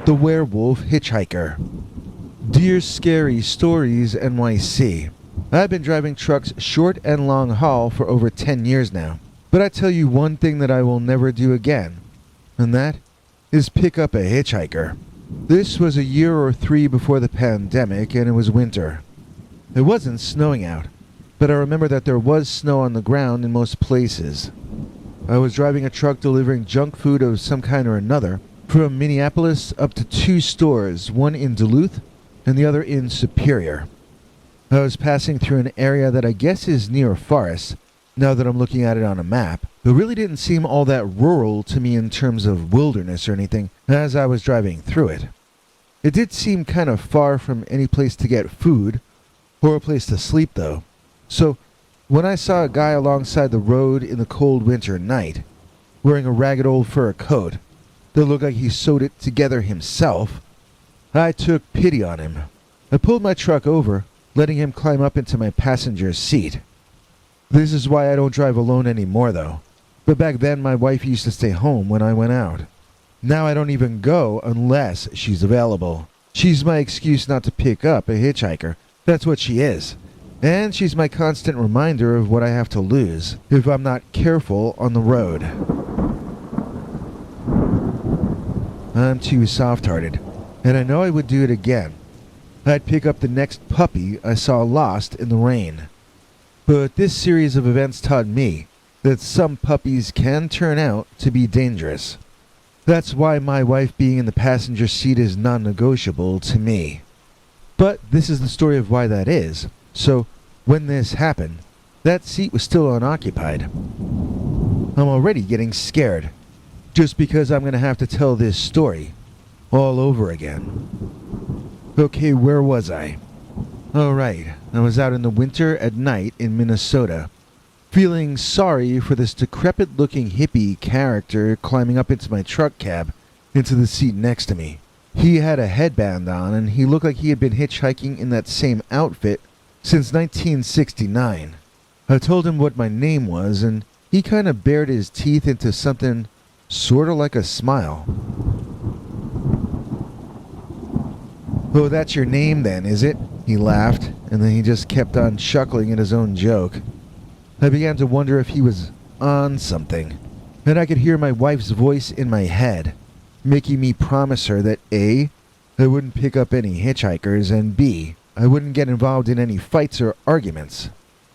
The Werewolf Hitchhiker. Dear Scary Stories NYC. I've been driving trucks short and long haul for over 10 years now. But I tell you one thing that I will never do again. And that is pick up a hitchhiker. This was a year or 3 before the pandemic and it was winter. It wasn't snowing out, but I remember that there was snow on the ground in most places. I was driving a truck delivering junk food of some kind or another from Minneapolis up to 2 stores, one in Duluth and the other in Superior. I was passing through an area that I guess is near a forest, now that I'm looking at it on a map. It really didn't seem all that rural to me in terms of wilderness or anything as I was driving through it. It did seem kind of far from any place to get food or a place to sleep though. So when I saw a guy alongside the road in the cold winter night, wearing a ragged old fur coat that looked like he sewed it together himself, I took pity on him. I pulled my truck over, letting him climb up into my passenger's seat. This is why I don't drive alone anymore though. But back then my wife used to stay home when I went out. Now I don't even go unless she's available. She's my excuse not to pick up a hitchhiker. That's what she is. And she's my constant reminder of what I have to lose if I'm not careful on the road. I'm too soft-hearted, and I know I would do it again. I'd pick up the next puppy I saw lost in the rain. But this series of events taught me that some puppies can turn out to be dangerous. That's why my wife being in the passenger seat is non-negotiable to me. But this is the story of why that is. So, when this happened, that seat was still unoccupied. I'm already getting scared, just because I'm going to have to tell this story all over again. Okay, where was I? Oh right, I was out in the winter at night in Minnesota, feeling sorry for this decrepit-looking hippie character climbing up into my truck cab, into the seat next to me. He had a headband on and he looked like he had been hitchhiking in that same outfit since 1969. I told him what my name was and he kind of bared his teeth into something sort of like a smile. "Oh, that's your name then, is it?" He laughed, and then he just kept on chuckling at his own joke. I began to wonder if he was on something, and I could hear my wife's voice in my head, making me promise her that A, I wouldn't pick up any hitchhikers, and B, I wouldn't get involved in any fights or arguments.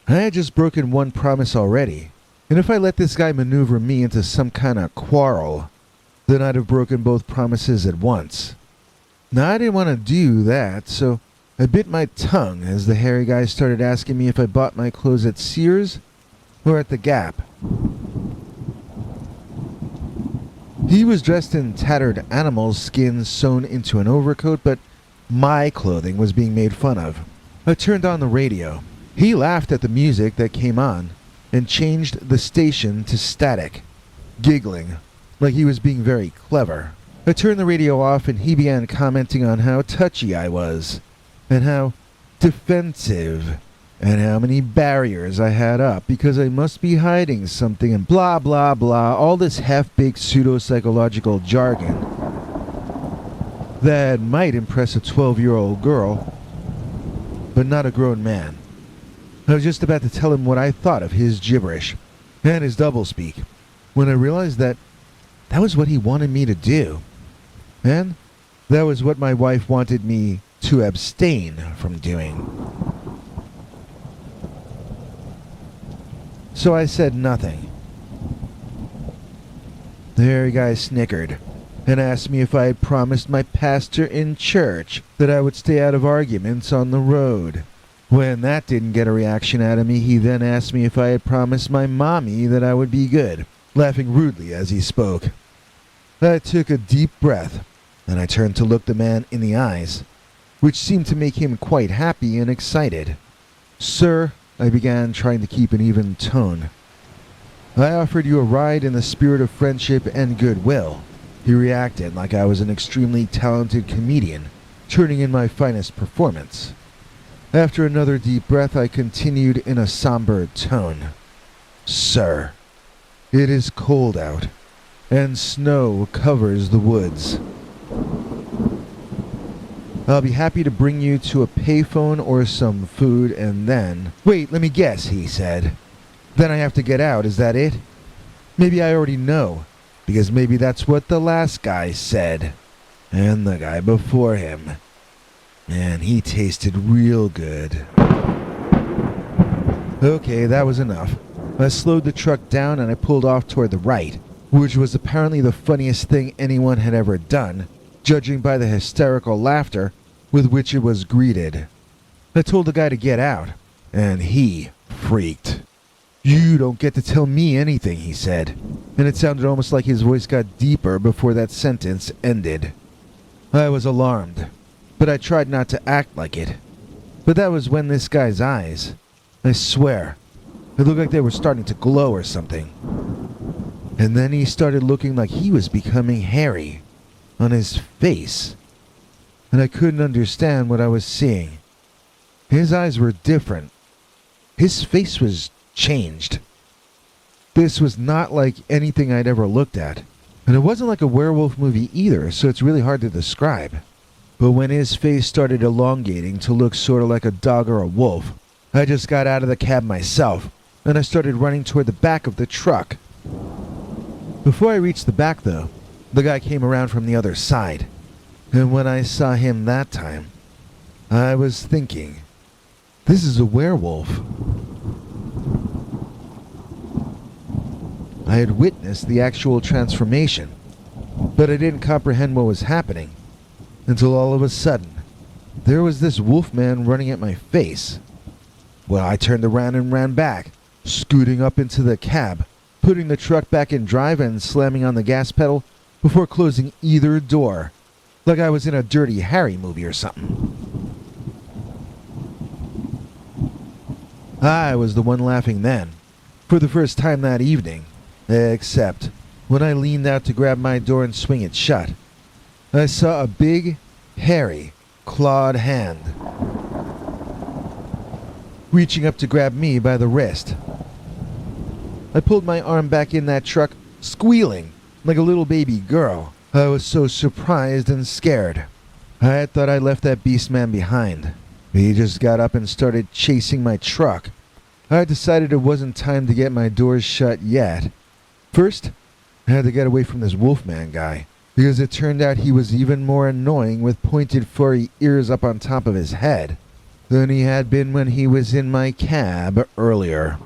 I had just broken one promise already, and if I let this guy maneuver me into some kind of quarrel, then I'd have broken both promises at once. Now I didn't want to do that, so I bit my tongue as the hairy guy started asking me if I bought my clothes at Sears or at the Gap. He was dressed in tattered animal skins sewn into an overcoat, but my clothing was being made fun of. I turned on the radio. He laughed at the music that came on and changed the station to static, giggling like he was being very clever. I turned the radio off and he began commenting on how touchy I was, and how defensive, and how many barriers I had up because I must be hiding something, and blah blah blah, all this half-baked pseudo-psychological jargon that might impress a 12-year-old girl, but not a grown man. I was just about to tell him what I thought of his gibberish and his doublespeak when I realized that that was what he wanted me to do, and that was what my wife wanted me to abstain from doing. So I said nothing. The hairy guy snickered and asked me if I had promised my pastor in church that I would stay out of arguments on the road. When that didn't get a reaction out of me, he then asked me if I had promised my mommy that I would be good, laughing rudely as he spoke. I took a deep breath, and I turned to look the man in the eyes, which seemed to make him quite happy and excited. "Sir," I began, trying to keep an even tone, "I offered you a ride in the spirit of friendship and goodwill." He reacted like I was an extremely talented comedian, turning in my finest performance. After another deep breath, I continued in a somber tone. "Sir, it is cold out, and snow covers the woods. I'll be happy to bring you to a payphone or some food and then... Wait, let me guess, he said. Then I have to get out, is that it? Maybe I already know, because maybe that's what the last guy said. And the guy before him. Man, he tasted real good. Okay, that was enough. I slowed the truck down and I pulled off toward the right, which was apparently the funniest thing anyone had ever done, judging by the hysterical laughter with which it was greeted. I told the guy to get out, and he freaked. "You don't get to tell me anything," he said, and it sounded almost like his voice got deeper before that sentence ended. I was alarmed, but I tried not to act like it. But that was when this guy's eyes, I swear, it looked like they were starting to glow or something. And then he started looking like he was becoming hairy on his face. And I couldn't understand what I was seeing. His eyes were different. His face was changed. This was not like anything I'd ever looked at. And it wasn't like a werewolf movie either, so it's really hard to describe. But when his face started elongating to look sort of like a dog or a wolf, I just got out of the cab myself, and I started running toward the back of the truck. Before I reached the back, though, the guy came around from the other side. And when I saw him that time, I was thinking, this is a werewolf. I had witnessed the actual transformation, but I didn't comprehend what was happening until all of a sudden, there was this wolf man running at my face. Well, I turned around and ran back, scooting up into the cab, putting the truck back in drive and slamming on the gas pedal before closing either door, like I was in a Dirty Harry movie or something. I was the one laughing then, for the first time that evening, except when I leaned out to grab my door and swing it shut, I saw a big, hairy, clawed hand reaching up to grab me by the wrist. I pulled my arm back in that truck, squealing like a little baby girl. I was so surprised and scared. I had thought I left that beast man behind. He just got up and started chasing my truck. I decided it wasn't time to get my doors shut yet. First, I had to get away from this wolfman guy, because it turned out he was even more annoying with pointed furry ears up on top of his head than he had been when he was in my cab earlier.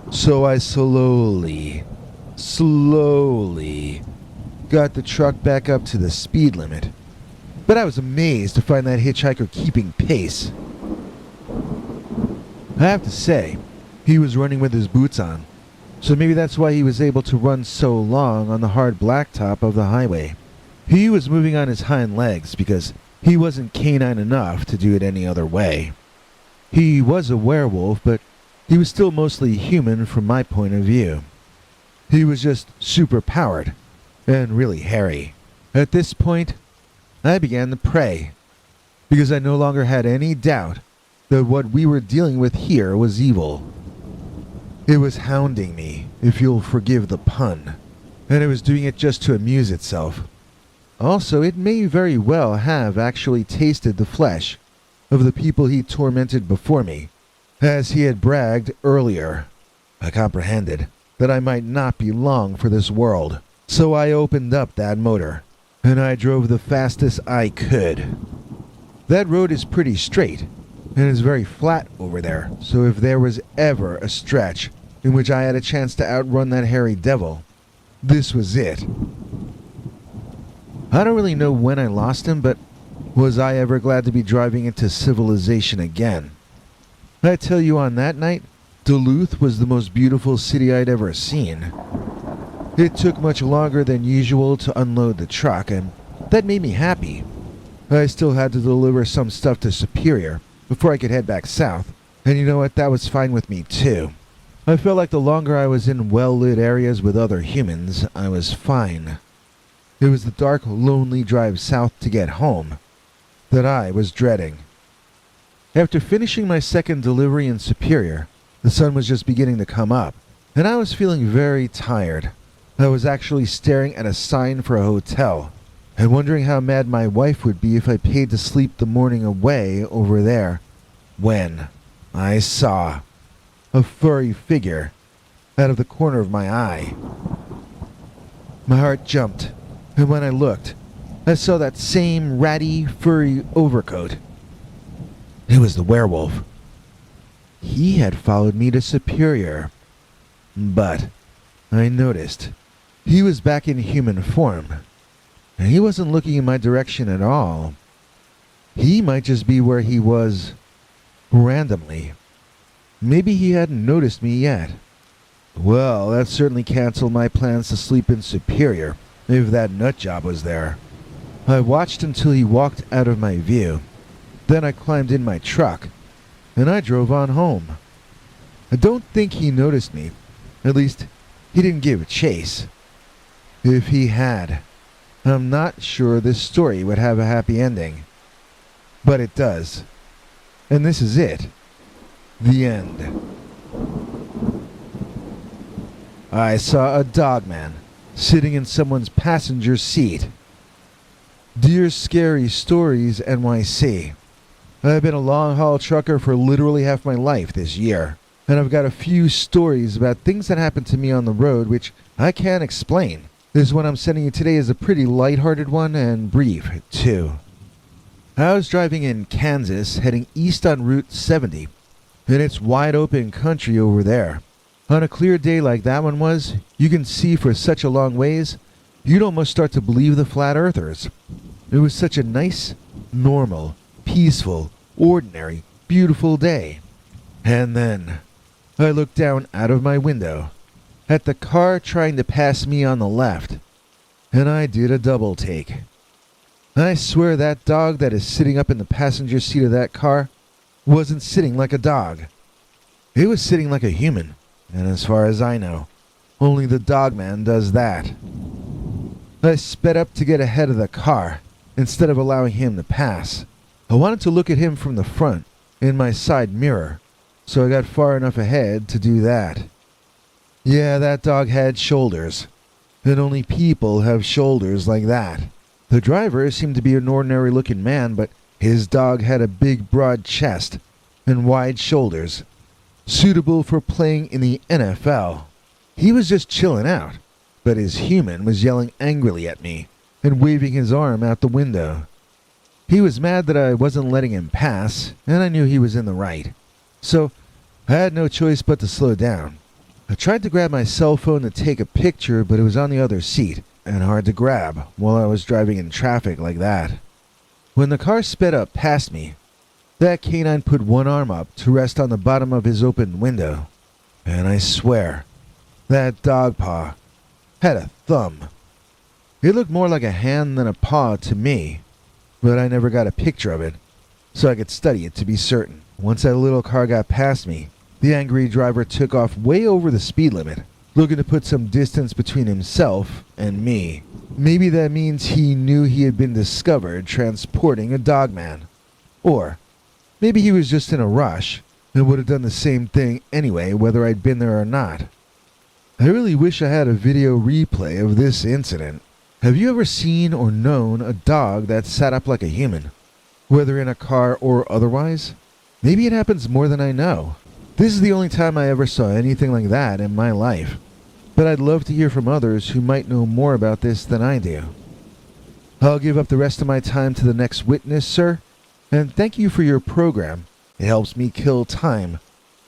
So I slowly got the truck back up to the speed limit. But I was amazed to find that hitchhiker keeping pace. I have to say, he was running with his boots on, so maybe that's why he was able to run so long on the hard blacktop of the highway. He was moving on his hind legs because he wasn't canine enough to do it any other way. He was a werewolf, but he was still mostly human from my point of view. He was just super powered and really hairy. At this point, I began to pray, because I no longer had any doubt that what we were dealing with here was evil. It was hounding me, if you'll forgive the pun, and it was doing it just to amuse itself. Also, it may very well have actually tasted the flesh of the people he tormented before me, as he had bragged earlier. I comprehended that I might not be long for this world, so I opened up that motor, and I drove the fastest I could. That road is pretty straight, and is very flat over there, so if there was ever a stretch in which I had a chance to outrun that hairy devil, this was it. I don't really know when I lost him, but was I ever glad to be driving into civilization again. I tell you, on that night, Duluth was the most beautiful city I'd ever seen. It took much longer than usual to unload the truck, and that made me happy. I still had to deliver some stuff to Superior before I could head back south, and you know what, that was fine with me too. I felt like the longer I was in well-lit areas with other humans, I was fine. It was the dark, lonely drive south to get home that I was dreading. After finishing my second delivery in Superior, the sun was just beginning to come up, and I was feeling very tired. I was actually staring at a sign for a hotel and wondering how mad my wife would be if I paid to sleep the morning away over there, when I saw a furry figure out of the corner of my eye. My heart jumped, and when I looked, I saw that same ratty, furry overcoat. It was the werewolf. He had followed me to Superior, but I noticed he was back in human form, and he wasn't looking in my direction at all. He might just be where he was randomly. Maybe he hadn't noticed me yet. Well, that certainly canceled my plans to sleep in Superior, if that nutjob was there. I watched until he walked out of my view. Then I climbed in my truck, and I drove on home. I don't think he noticed me. At least, he didn't give chase. If he had, I'm not sure this story would have a happy ending. But it does. And this is it. The end. I saw a dogman sitting in someone's passenger seat. Dear Scary Stories NYC. I've been a long-haul trucker for literally half my life this year, and I've got a few stories about things that happened to me on the road which I can't explain. This one I'm sending you today is a pretty lighthearted one and brief, too. I was driving in Kansas, heading east on Route 70, and it's wide open country over there. On a clear day like that one was, you can see for such a long ways, you'd almost start to believe the flat earthers. It was such a nice, normal, peaceful, ordinary, beautiful day. And then, I looked down out of my window at the car trying to pass me on the left, and I did a double take. I swear that dog that is sitting up in the passenger seat of that car wasn't sitting like a dog. It was sitting like a human, and as far as I know, only the dogman does that. I sped up to get ahead of the car, instead of allowing him to pass. I wanted to look at him from the front, in my side mirror, so I got far enough ahead to do that. Yeah, that dog had shoulders, and only people have shoulders like that. The driver seemed to be an ordinary-looking man, but his dog had a big, broad chest and wide shoulders, suitable for playing in the NFL. He was just chilling out, but his human was yelling angrily at me and waving his arm out the window. He was mad that I wasn't letting him pass, and I knew he was in the right. So I had no choice but to slow down. I tried to grab my cell phone to take a picture, but it was on the other seat, and hard to grab while I was driving in traffic like that. When the car sped up past me, that canine put one arm up to rest on the bottom of his open window, and I swear, that dog paw had a thumb. It looked more like a hand than a paw to me, but I never got a picture of it, so I could study it to be certain. Once that little car got past me, the angry driver took off way over the speed limit, looking to put some distance between himself and me. Maybe that means he knew he had been discovered transporting a dogman. Or maybe he was just in a rush and would have done the same thing anyway, whether I'd been there or not. I really wish I had a video replay of this incident. Have you ever seen or known a dog that sat up like a human, whether in a car or otherwise? Maybe it happens more than I know. This is the only time I ever saw anything like that in my life, but I'd love to hear from others who might know more about this than I do. I'll give up the rest of my time to the next witness, sir, and thank you for your program. It helps me kill time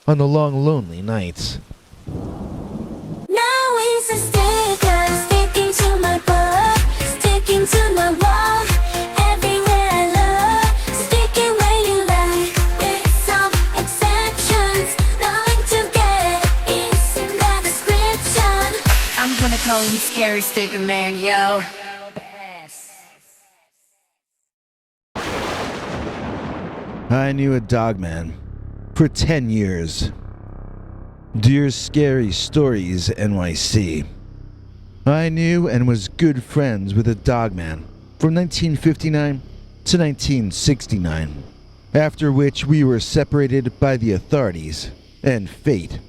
on the long, lonely nights. Now it's a sticker sticking to my butt, sticking to my wall, everywhere I look, sticking where you like, with some exceptions, nothing to get, it's in the description. I'm gonna call you Scary Sticker Man, yo. I knew a dogman for 10 years. Dear Scary Stories NYC. I knew and was good friends with a dogman from 1959 to 1969, after which we were separated by the authorities and fate.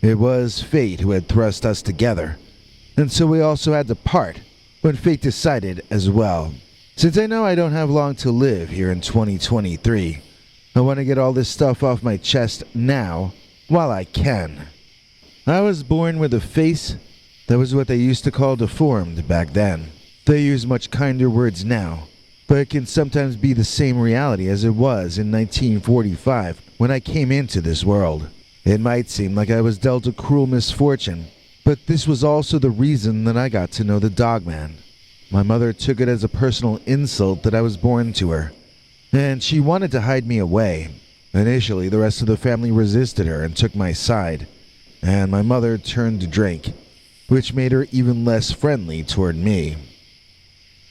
It was fate who had thrust us together, and so we also had to part when fate decided as well. Since I know I don't have long to live here in 2023, I want to get all this stuff off my chest now while I can. I was born with a face that was what they used to call deformed back then. They use much kinder words now, but it can sometimes be the same reality as it was in 1945 when I came into this world. It might seem like I was dealt a cruel misfortune, but this was also the reason that I got to know the Dogman. My mother took it as a personal insult that I was born to her, and she wanted to hide me away. Initially, the rest of the family resisted her and took my side, and my mother turned to drink, which made her even less friendly toward me.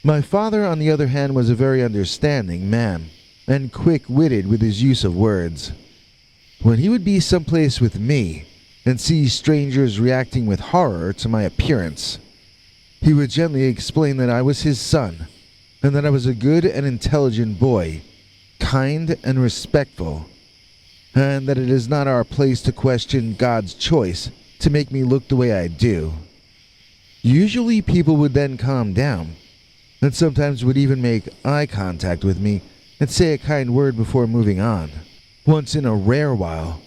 My father, on the other hand, was a very understanding man, and quick-witted with his use of words. When he would be someplace with me, and see strangers reacting with horror to my appearance, he would gently explain that I was his son, and that I was a good and intelligent boy, kind and respectful, and that it is not our place to question God's choice to make me look the way I do. Usually people would then calm down, and sometimes would even make eye contact with me and say a kind word before moving on. Once in a rare while,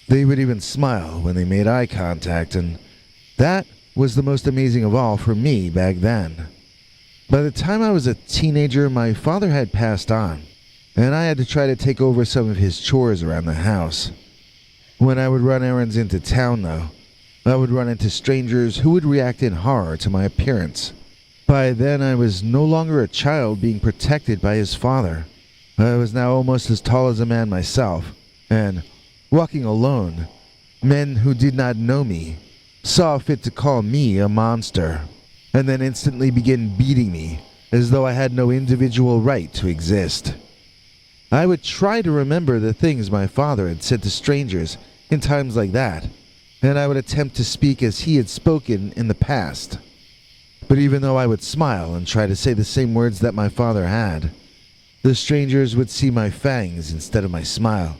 they would even smile when they made eye contact, and that was the most amazing of all for me back then. By the time I was a teenager, my father had passed on, and I had to try to take over some of his chores around the house. When I would run errands into town, though, I would run into strangers who would react in horror to my appearance. By then, I was no longer a child being protected by his father. I was now almost as tall as a man myself, and, walking alone, men who did not know me saw fit to call me a monster, and then instantly begin beating me as though I had no individual right to exist. I would try to remember the things my father had said to strangers in times like that, and I would attempt to speak as he had spoken in the past. But even though I would smile and try to say the same words that my father had, the strangers would see my fangs instead of my smile,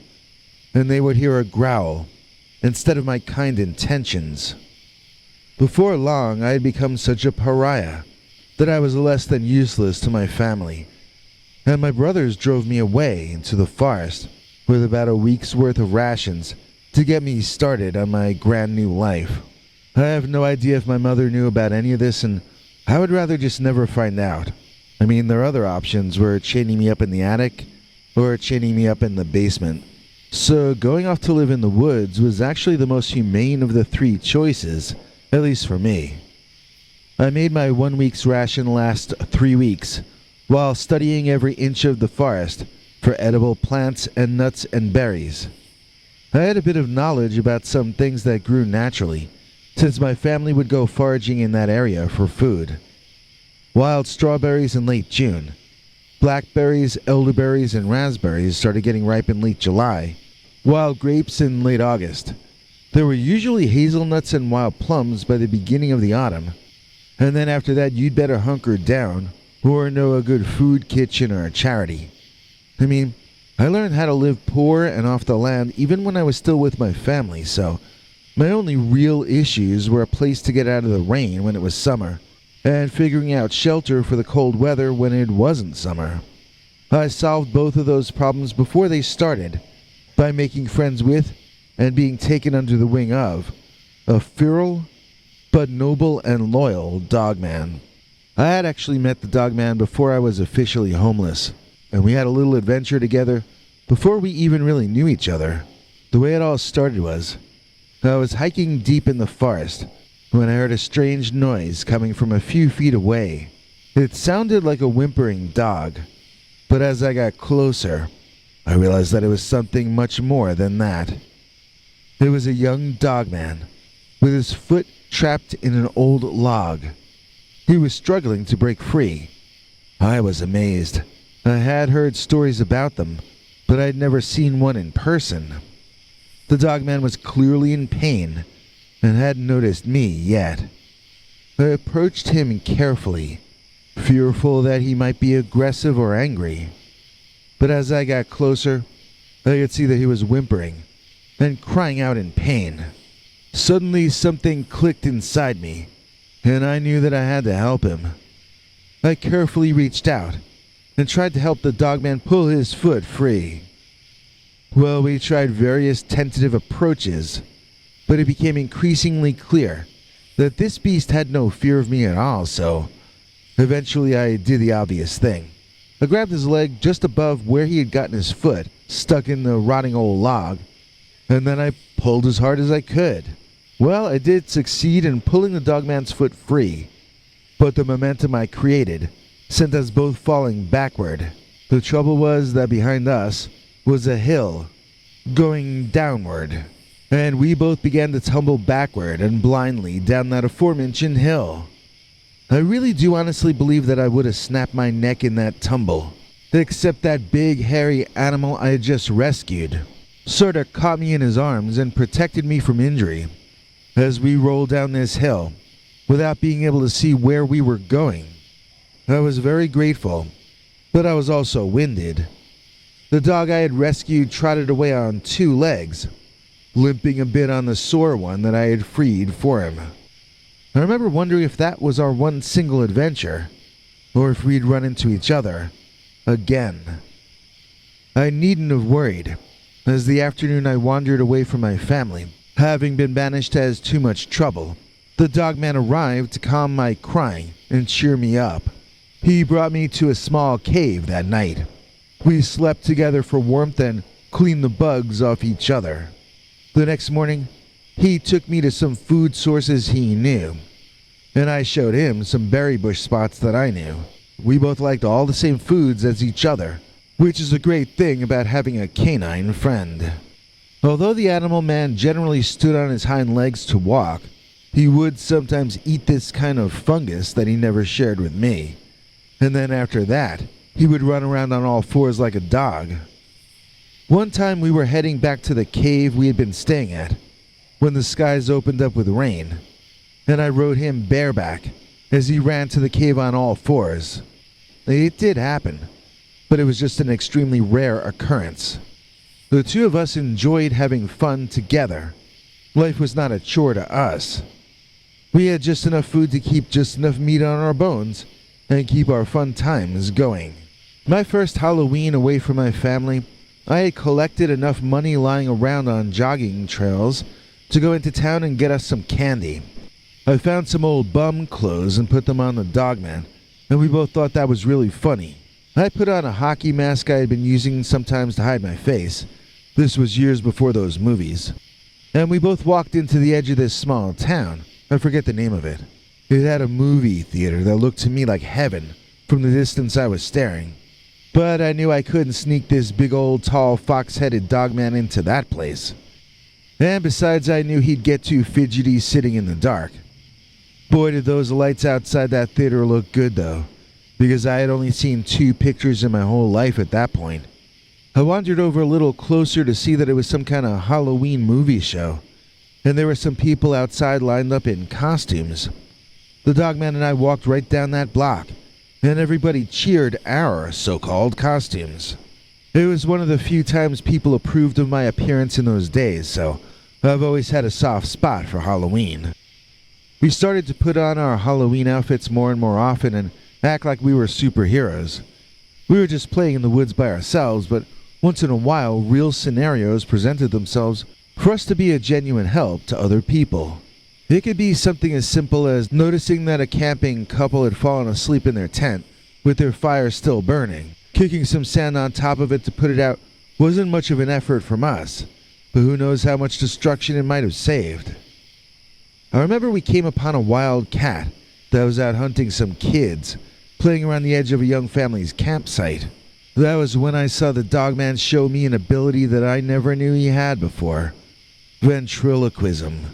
and they would hear a growl instead of my kind intentions. Before long, I had become such a pariah that I was less than useless to my family, and my brothers drove me away into the forest with about a week's worth of rations to get me started on my brand new life. I have no idea if my mother knew about any of this, and I would rather just never find out. I mean, their other options were chaining me up in the attic or chaining me up in the basement. So going off to live in the woods was actually the most humane of the three choices, at least for me. I made my 1 week's ration last 3 weeks, while studying every inch of the forest for edible plants and nuts and berries. I had a bit of knowledge about some things that grew naturally, since my family would go foraging in that area for food. Wild strawberries in late June, blackberries, elderberries, and raspberries started getting ripe in late July, wild grapes in late August. There were usually hazelnuts and wild plums by the beginning of the autumn, and then after that you'd better hunker down or know a good food kitchen or a charity. I mean, I learned how to live poor and off the land even when I was still with my family, so my only real issues were a place to get out of the rain when it was summer, and figuring out shelter for the cold weather when it wasn't summer. I solved both of those problems before they started by making friends with and being taken under the wing of a feral but noble and loyal dogman. I had actually met the Dogman before I was officially homeless, and we had a little adventure together before we even really knew each other. The way it all started was, I was hiking deep in the forest when I heard a strange noise coming from a few feet away. It sounded like a whimpering dog, but as I got closer, I realized that it was something much more than that. It was a young dogman with his foot trapped in an old log. He was struggling to break free. I was amazed. I had heard stories about them, but I'd never seen one in person. The dogman was clearly in pain and hadn't noticed me yet. I approached him carefully, fearful that he might be aggressive or angry. But as I got closer, I could see that he was whimpering and crying out in pain. Suddenly something clicked inside me, and I knew that I had to help him. I carefully reached out and tried to help the dogman pull his foot free. Well, we tried various tentative approaches, but it became increasingly clear that this beast had no fear of me at all, so eventually I did the obvious thing. I grabbed his leg just above where he had gotten his foot stuck in the rotting old log, and then I pulled as hard as I could. Well, I did succeed in pulling the dogman's foot free, but the momentum I created sent us both falling backward. The trouble was that behind us was a hill going downward, and we both began to tumble backward and blindly down that aforementioned hill. I really do honestly believe that I would have snapped my neck in that tumble, except that big hairy animal I had just rescued sorta caught me in his arms and protected me from injury as we rolled down this hill without being able to see where we were going. I was very grateful, but I was also winded. The dog I had rescued trotted away on 2 legs, limping a bit on the sore one that I had freed for him. I remember wondering if that was our one single adventure, or if we'd run into each other again. I needn't have worried, as the afternoon I wandered away from my family, having been banished as too much trouble. The dogman arrived to calm my crying and cheer me up. He brought me to a small cave that night. We slept together for warmth and cleaned the bugs off each other. The next morning, he took me to some food sources he knew, and I showed him some berry bush spots that I knew. We both liked all the same foods as each other, which is a great thing about having a canine friend. Although the animal man generally stood on his hind legs to walk, he would sometimes eat this kind of fungus that he never shared with me. And then after that, he would run around on all 4s like a dog. One time we were heading back to the cave we had been staying at, when the skies opened up with rain, and I rode him bareback as he ran to the cave on all 4s. It did happen, but it was just an extremely rare occurrence. The 2 of us enjoyed having fun together. Life was not a chore to us. We had just enough food to keep just enough meat on our bones and keep our fun times going. My first Halloween away from my family, I had collected enough money lying around on jogging trails to go into town and get us some candy. I found some old bum clothes and put them on the dogman, and we both thought that was really funny. I put on a hockey mask I had been using sometimes to hide my face. This was years before those movies. And we both walked into the edge of this small town. I forget the name of it. It had a movie theater that looked to me like heaven from the distance I was staring. But I knew I couldn't sneak this big old tall fox-headed dogman into that place. And besides, I knew he'd get too fidgety sitting in the dark. Boy, did those lights outside that theater look good though, because I had only seen 2 pictures in my whole life at that point. I wandered over a little closer to see that it was some kind of Halloween movie show, and there were some people outside lined up in costumes. The dogman and I walked right down that block, and everybody cheered our so-called costumes. It was one of the few times people approved of my appearance in those days, so I've always had a soft spot for Halloween. We started to put on our Halloween outfits more and more often and act like we were superheroes. We were just playing in the woods by ourselves, but once in a while real scenarios presented themselves for us to be a genuine help to other people. It could be something as simple as noticing that a camping couple had fallen asleep in their tent with their fire still burning. Kicking some sand on top of it to put it out wasn't much of an effort from us, but who knows how much destruction it might have saved. I remember we came upon a wild cat that was out hunting some kids, playing around the edge of a young family's campsite. That was when I saw the dogman show me an ability that I never knew he had before. Ventriloquism.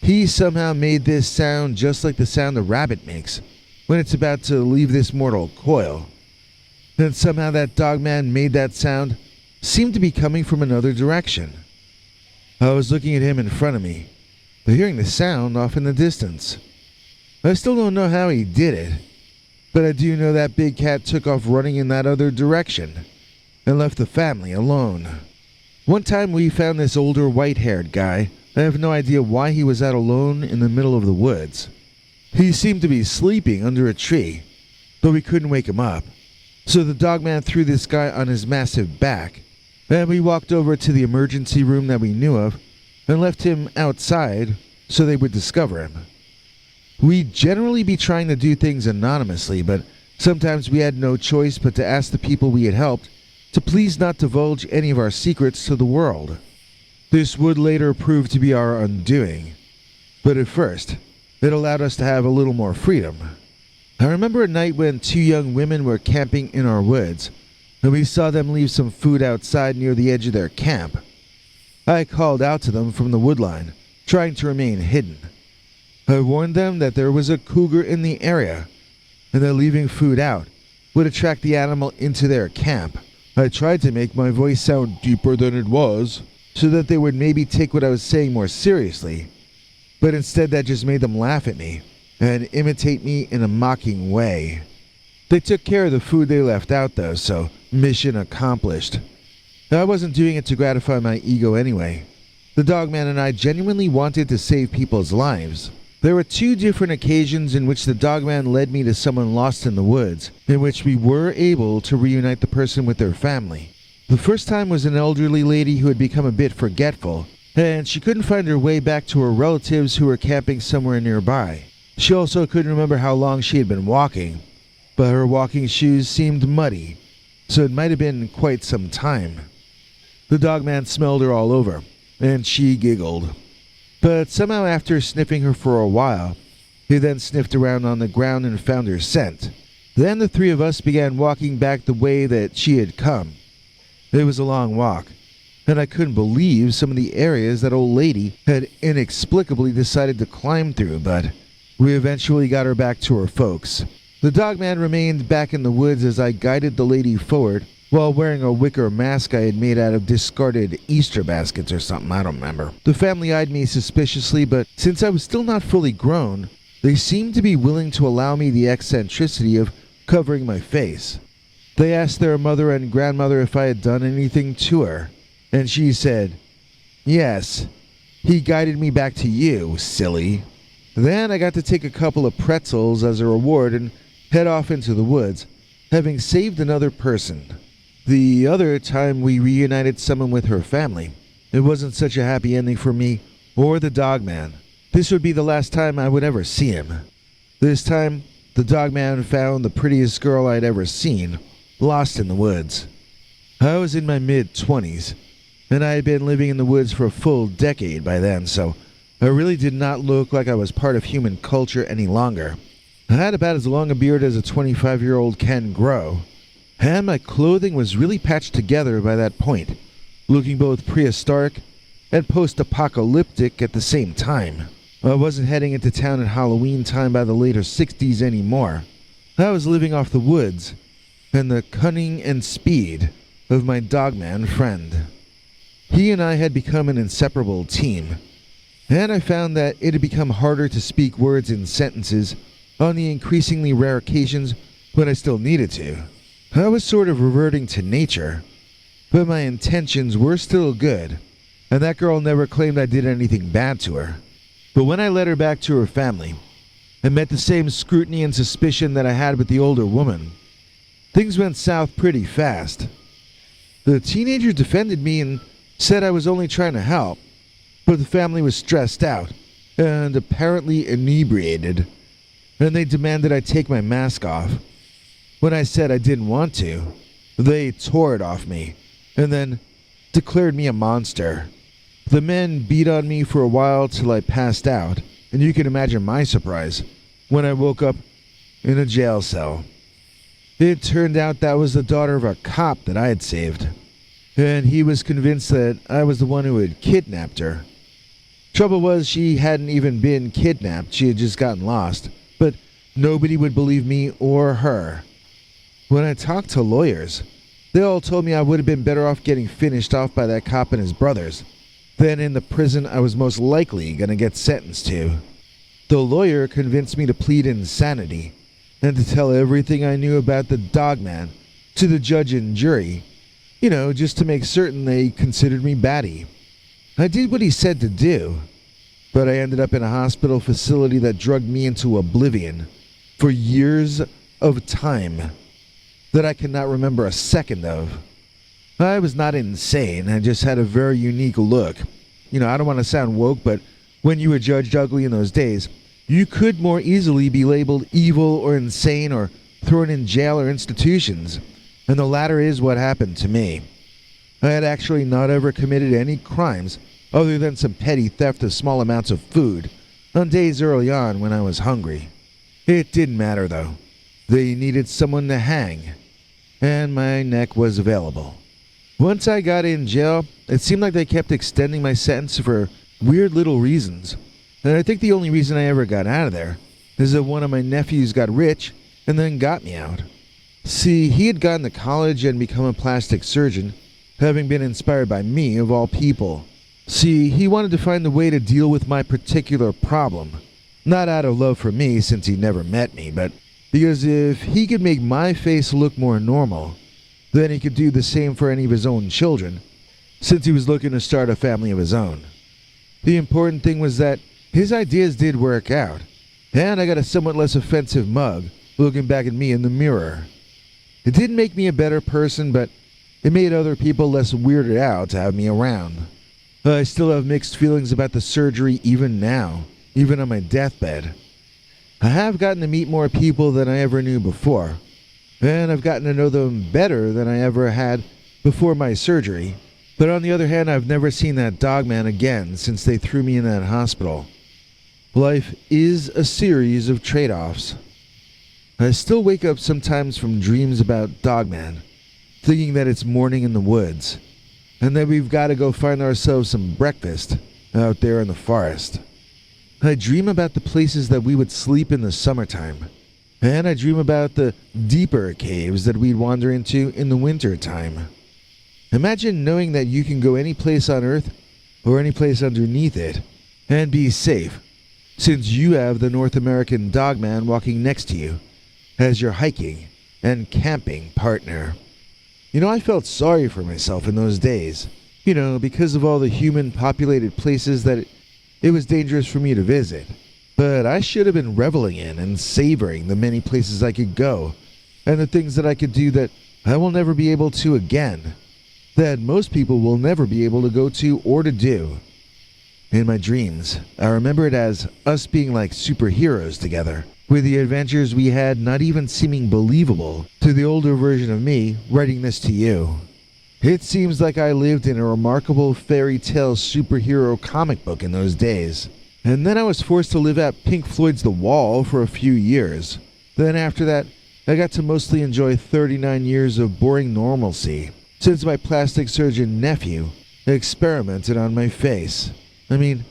He somehow made this sound just like the sound a rabbit makes when it's about to leave this mortal coil. Then somehow that dogman made that sound seem to be coming from another direction. I was looking at him in front of me, but hearing the sound off in the distance. I still don't know how he did it, but I do know that big cat took off running in that other direction and left the family alone. One time we found this older white-haired guy. I have no idea why he was out alone in the middle of the woods. He seemed to be sleeping under a tree, but we couldn't wake him up. So the dogman threw this guy on his massive back, and we walked over to the emergency room that we knew of and left him outside so they would discover him. We'd generally be trying to do things anonymously, but sometimes we had no choice but to ask the people we had helped to please not divulge any of our secrets to the world. This would later prove to be our undoing, but at first, it allowed us to have a little more freedom. I remember a night when two young women were camping in our woods, and we saw them leave some food outside near the edge of their camp. I called out to them from the woodline, trying to remain hidden. I warned them that there was a cougar in the area, and that leaving food out would attract the animal into their camp. I tried to make my voice sound deeper than it was, so that they would maybe take what I was saying more seriously, but instead that just made them laugh at me and imitate me in a mocking way. They took care of the food they left out though, so mission accomplished. I wasn't doing it to gratify my ego anyway. The dogman and I genuinely wanted to save people's lives. There were two different occasions in which the dogman led me to someone lost in the woods, in which we were able to reunite the person with their family. The first time was an elderly lady who had become a bit forgetful, and she couldn't find her way back to her relatives who were camping somewhere nearby. She also couldn't remember how long she had been walking, but her walking shoes seemed muddy, so it might have been quite some time. The dogman smelled her all over, and she giggled. But somehow after sniffing her for a while, he then sniffed around on the ground and found her scent. Then the three of us began walking back the way that she had come. It was a long walk, and I couldn't believe some of the areas that old lady had inexplicably decided to climb through, but we eventually got her back to her folks. The dogman remained back in the woods as I guided the lady forward while wearing a wicker mask I had made out of discarded Easter baskets or something, I don't remember. The family eyed me suspiciously, but since I was still not fully grown, they seemed to be willing to allow me the eccentricity of covering my face. They asked their mother and grandmother if I had done anything to her, and she said, "Yes, he guided me back to you, silly." Then I got to take a couple of pretzels as a reward and head off into the woods, having saved another person. The other time we reunited someone with her family, it wasn't such a happy ending for me or the dogman. This would be the last time I would ever see him. This time, the dogman found the prettiest girl I'd ever seen, lost in the woods. I was in my mid-20s, and I had been living in the woods for a full decade by then, so I really did not look like I was part of human culture any longer. I had about as long a beard as a 25-year-old can grow, and my clothing was really patched together by that point, looking both prehistoric and post-apocalyptic at the same time. I wasn't heading into town at Halloween time by the later 60s anymore. I was living off the woods and the cunning and speed of my dogman friend. He and I had become an inseparable team, and I found that it had become harder to speak words in sentences on the increasingly rare occasions when I still needed to. I was sort of reverting to nature, but my intentions were still good, and that girl never claimed I did anything bad to her. But when I led her back to her family, and met the same scrutiny and suspicion that I had with the older woman, things went south pretty fast. The teenager defended me and said I was only trying to help, but the family was stressed out and apparently inebriated, and they demanded I take my mask off. When I said I didn't want to, they tore it off me and then declared me a monster. The men beat on me for a while till I passed out, and you can imagine my surprise when I woke up in a jail cell. It turned out that was the daughter of a cop that I had saved, and he was convinced that I was the one who had kidnapped her. Trouble was, she hadn't even been kidnapped, she had just gotten lost, but nobody would believe me or her. When I talked to lawyers, they all told me I would have been better off getting finished off by that cop and his brothers than in the prison I was most likely going to get sentenced to. The lawyer convinced me to plead insanity and to tell everything I knew about the dogman to the judge and jury, just to make certain they considered me batty. I did what he said to do, but I ended up in a hospital facility that drugged me into oblivion. For years, of time that I cannot remember a second of. I was not insane, I just had a very unique look. I don't want to sound woke, but when you were judged ugly in those days, you could more easily be labeled evil or insane or thrown in jail or institutions, and the latter is what happened to me. I had actually not ever committed any crimes other than some petty theft of small amounts of food on days early on when I was hungry. It didn't matter though. They needed someone to hang, and my neck was available. Once I got in jail, it seemed like they kept extending my sentence for weird little reasons. And I think the only reason I ever got out of there is that one of my nephews got rich and then got me out. See, he had gone to college and become a plastic surgeon, having been inspired by me of all people. See, he wanted to find a way to deal with my particular problem. Not out of love for me since he never met me, but because if he could make my face look more normal, then he could do the same for any of his own children, since he was looking to start a family of his own. The important thing was that his ideas did work out, and I got a somewhat less offensive mug looking back at me in the mirror. It didn't make me a better person, but it made other people less weirded out to have me around. I still have mixed feelings about the surgery even now, even on my deathbed. I have gotten to meet more people than I ever knew before, and I've gotten to know them better than I ever had before my surgery. But on the other hand, I've never seen that Dogman again since they threw me in that hospital. Life is a series of trade-offs. I still wake up sometimes from dreams about Dogman, thinking that it's morning in the woods, and that we've got to go find ourselves some breakfast out there in the forest. I dream about the places that we would sleep in the summertime, and I dream about the deeper caves that we'd wander into in the winter time. Imagine knowing that you can go any place on Earth or any place underneath it and be safe, since you have the North American Dogman walking next to you as your hiking and camping partner. I felt sorry for myself in those days, because of all the human-populated places that it was dangerous for me to visit. But I should have been reveling in and savoring the many places I could go, and the things that I could do that I will never be able to again, that most people will never be able to go to or to do. In my dreams, I remember it as us being like superheroes together, with the adventures we had not even seeming believable to the older version of me writing this to you. It seems like I lived in a remarkable fairy tale superhero comic book in those days. And then I was forced to live out Pink Floyd's The Wall for a few years. Then after that, I got to mostly enjoy 39 years of boring normalcy, since my plastic surgeon nephew experimented on my face. I mean,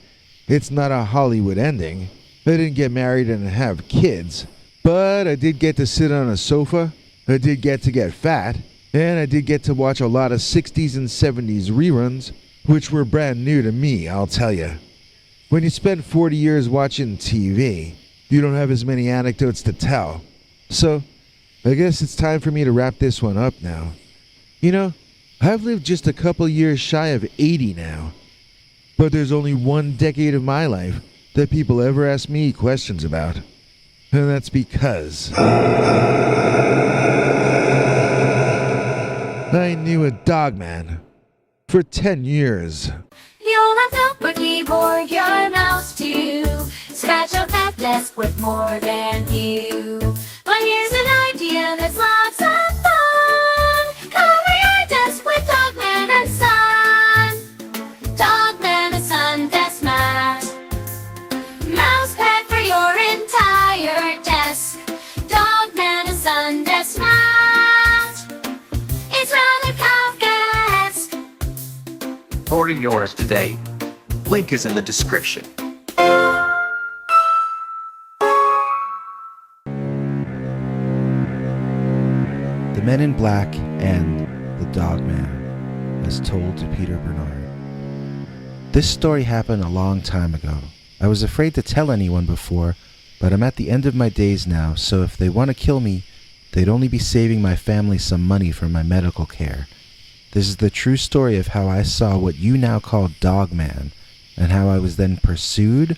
it's not a Hollywood ending. I didn't get married and have kids, but I did get to sit on a sofa, I did get fat, and I did get to watch a lot of 60s and 70s reruns, which were brand new to me, I'll tell you. When you spend 40 years watching TV, you don't have as many anecdotes to tell. So, I guess it's time for me to wrap this one up now. I've lived just a couple years shy of 80 now. But there's only one decade of my life that people ever ask me questions about. And that's because I knew a Dogman for 10 years. Your laptop or keyboard, your mouse too. Scratch out that desk with more than you. But here's an idea that's lots of fun. Cover your desk with Dogman and Son. Dogman Son Deskmat. Mouse pad for your entire desk. Dogman Son Deskmat. It's rather Kafkaesque. Order yours today. Link is in the description. The Men in Black and the Dogman, as told to Peter Bernard. This story happened a long time ago. I was afraid to tell anyone before, but I'm at the end of my days now, so if they want to kill me, they'd only be saving my family some money for my medical care. This is the true story of how I saw what you now call Dogman, and how I was then pursued,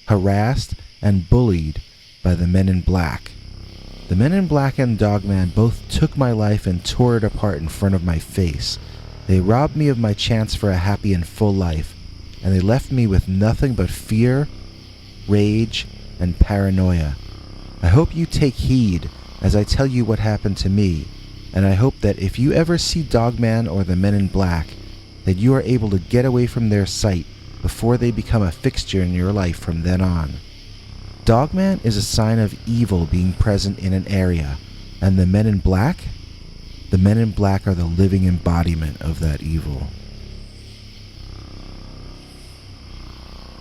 harassed, and bullied by the Men in Black. The men in black and Dogman both took my life and tore it apart in front of my face. They robbed me of my chance for a happy and full life, and they left me with nothing but fear, rage, and paranoia. I hope you take heed as I tell you what happened to me, and I hope that if you ever see Dogman or the men in black, that you are able to get away from their sight before they become a fixture in your life from then on. Dogman is a sign of evil being present in an area, and the men in black? The men in black are the living embodiment of that evil.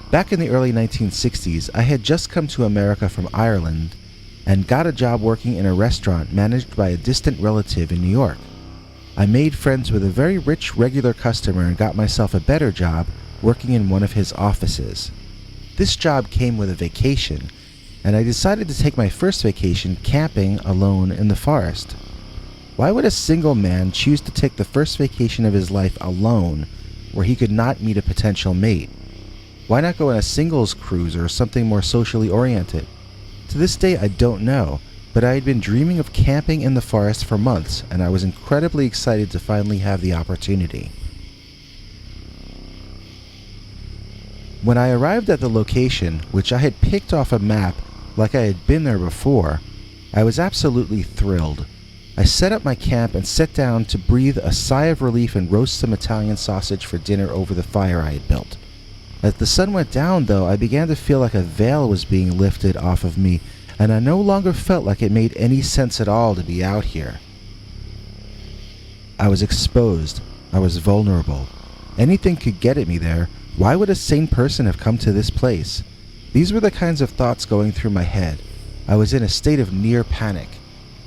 Back in the early 1960s, I had just come to America from Ireland and got a job working in a restaurant managed by a distant relative in New York. I made friends with a very rich regular customer and got myself a better job working in one of his offices. This job came with a vacation, and I decided to take my first vacation camping alone in the forest. Why would a single man choose to take the first vacation of his life alone where he could not meet a potential mate? Why not go on a singles cruise or something more socially oriented? To this day I don't know, but I had been dreaming of camping in the forest for months, and I was incredibly excited to finally have the opportunity. When I arrived at the location, which I had picked off a map like I had been there before, I was absolutely thrilled. I set up my camp and sat down to breathe a sigh of relief and roast some Italian sausage for dinner over the fire I had built. As the sun went down, though, I began to feel like a veil was being lifted off of me, and I no longer felt like it made any sense at all to be out here. I was exposed. I was vulnerable. Anything could get at me there. Why would a sane person have come to this place? These were the kinds of thoughts going through my head. I was in a state of near panic.